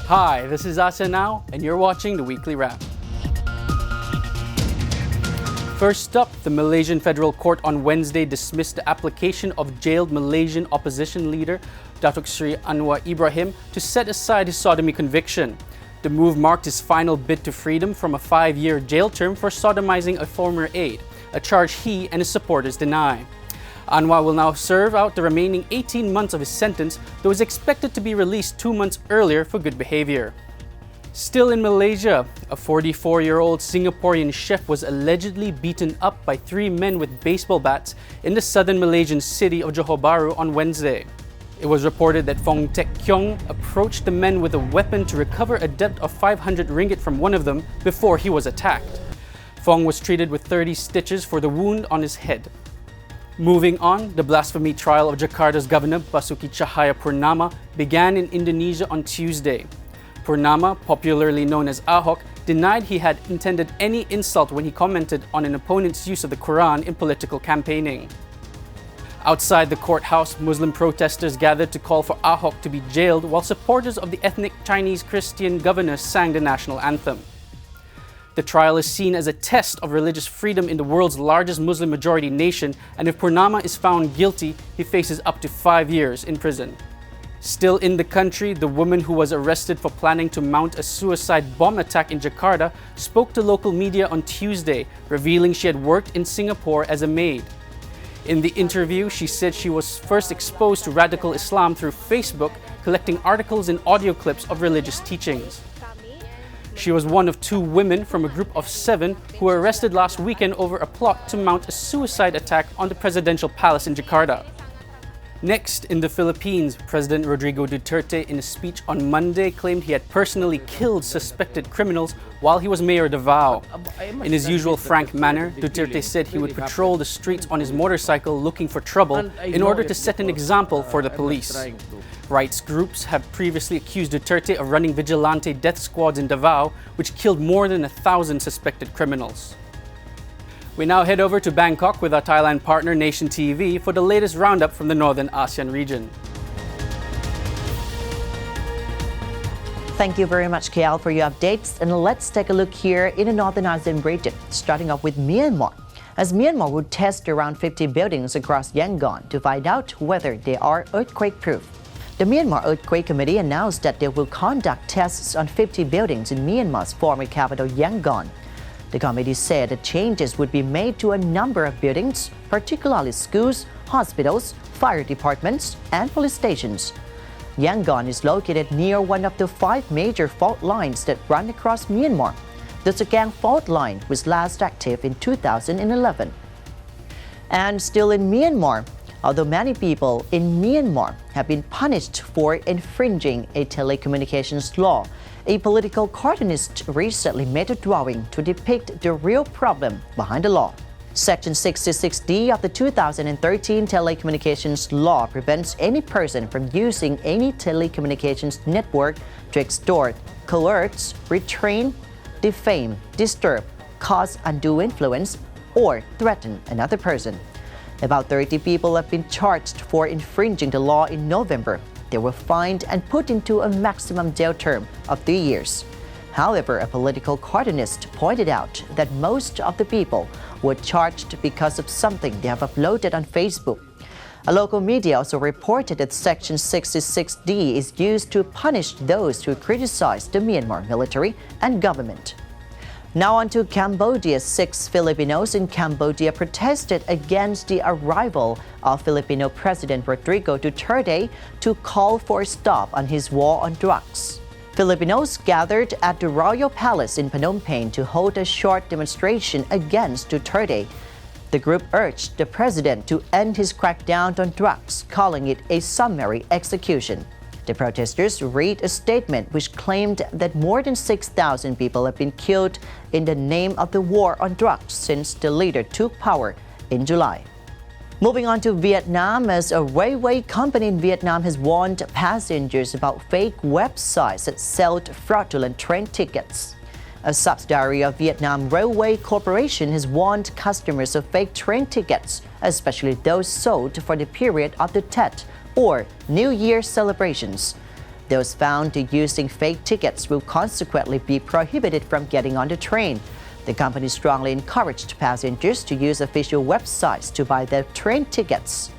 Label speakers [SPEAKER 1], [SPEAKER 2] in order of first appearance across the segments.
[SPEAKER 1] Hi, this is Asean Now, and you're watching the Weekly Wrap. First up, the Malaysian Federal Court on Wednesday dismissed the application of jailed Malaysian opposition leader Datuk Seri Anwar Ibrahim to set aside his sodomy conviction. The move marked his final bid to freedom from a 5-year jail term for sodomizing a former aide, a charge he and his supporters deny. Anwar will now serve out the remaining 18 months of his sentence, though is expected to be released 2 months earlier for good behavior. Still in Malaysia, a 44-year-old Singaporean chef was allegedly beaten up by 3 men with baseball bats in the southern Malaysian city of Johor Baru on Wednesday. It was reported that Fong Tek Kiong approached the men with a weapon to recover a debt of 500 ringgit from one of them before he was attacked. Fong was treated with 30 stitches for the wound on his head. Moving on, the blasphemy trial of Jakarta's Governor Basuki Cahayapurnama began in Indonesia on Tuesday. Purnama, popularly known as Ahok, denied he had intended any insult when he commented on an opponent's use of the Quran in political campaigning. Outside the courthouse, Muslim protesters gathered to call for Ahok to be jailed while supporters of the ethnic Chinese Christian governor sang the national anthem. The trial is seen as a test of religious freedom in the world's largest Muslim-majority nation, and if Purnama is found guilty, he faces up to 5 years in prison. Still in the country, the woman who was arrested for planning to mount a suicide bomb attack in Jakarta spoke to local media on Tuesday, revealing she had worked in Singapore as a maid. In the interview, she said she was first exposed to radical Islam through Facebook, collecting articles and audio clips of religious teachings. She was one of 2 women from a group of 7 who were arrested last weekend over a plot to mount a suicide attack on the presidential palace in Jakarta. Next, in the Philippines, President Rodrigo Duterte, in a speech on Monday, claimed he had personally killed suspected criminals while he was mayor of Davao. In his usual frank manner, Duterte said he would patrol the streets on his motorcycle looking for trouble in order to set an example for the police. Rights groups have previously accused Duterte of running vigilante death squads in Davao, which killed more than 1,000 suspected criminals. We now head over to Bangkok with our Thailand partner Nation TV for the latest roundup from the Northern ASEAN region.
[SPEAKER 2] Thank you very much, KL, for your updates. And let's take a look here in the Northern ASEAN region, starting off with Myanmar. As Myanmar will test around 50 buildings across Yangon to find out whether they are earthquake-proof. The Myanmar Earthquake Committee announced that they will conduct tests on 50 buildings in Myanmar's former capital, Yangon. The committee said that changes would be made to a number of buildings, particularly schools, hospitals, fire departments, and police stations. Yangon is located near one of the 5 major fault lines that run across Myanmar. The Tsagang fault line was last active in 2011. And still in Myanmar, although many people in Myanmar have been punished for infringing a telecommunications law, a political cartoonist recently made a drawing to depict the real problem behind the law. Section 66D of the 2013 Telecommunications Law prevents any person from using any telecommunications network to extort, coerce, restrain, defame, disturb, cause undue influence, or threaten another person. About 30 people have been charged for infringing the law in November. They were fined and put into a maximum jail term of 3 years. However, a political cartoonist pointed out that most of the people were charged because of something they have uploaded on Facebook. A local media also reported that Section 66D is used to punish those who criticize the Myanmar military and government. Now on to Cambodia. 6 Filipinos in Cambodia protested against the arrival of Filipino President Rodrigo Duterte to call for a stop on his war on drugs. Filipinos gathered at the Royal Palace in Phnom Penh to hold a short demonstration against Duterte. The group urged the president to end his crackdown on drugs, calling it a summary execution. The protesters read a statement which claimed that more than 6,000 people have been killed in the name of the war on drugs since the leader took power in July. Moving on to Vietnam, as a railway company in Vietnam has warned passengers about fake websites that sell fraudulent train tickets. A subsidiary of Vietnam Railway Corporation has warned customers of fake train tickets, especially those sold for the period of the Tet or New Year celebrations. Those found using fake tickets will consequently be prohibited from getting on the train. The company strongly encouraged passengers to use official websites to buy their train tickets.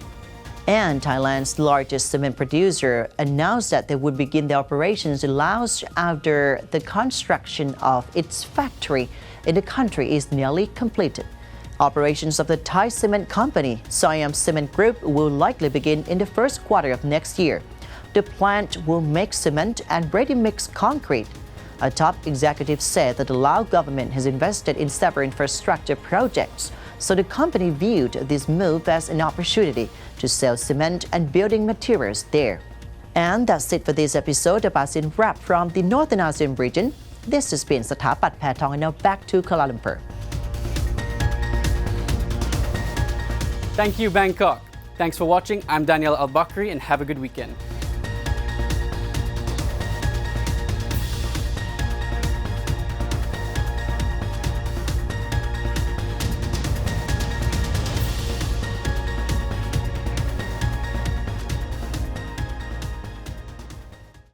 [SPEAKER 2] And Thailand's largest cement producer announced that they would begin their operations in Laos after the construction of its factory in the country is nearly completed. Operations of the Thai cement company, Siam Cement Group, will likely begin in the first quarter of next year. The plant will make cement and ready-mix concrete. A top executive said that the Lao government has invested in several infrastructure projects, so the company viewed this move as an opportunity to sell cement and building materials there. And that's it for this episode of ASEAN Wrap from the Northern ASEAN region. This has been Satapat Patong, and now back to Kuala Lumpur.
[SPEAKER 1] Thank you, Bangkok. Thanks for watching. I'm Daniel Al-Bakri, and have a good weekend.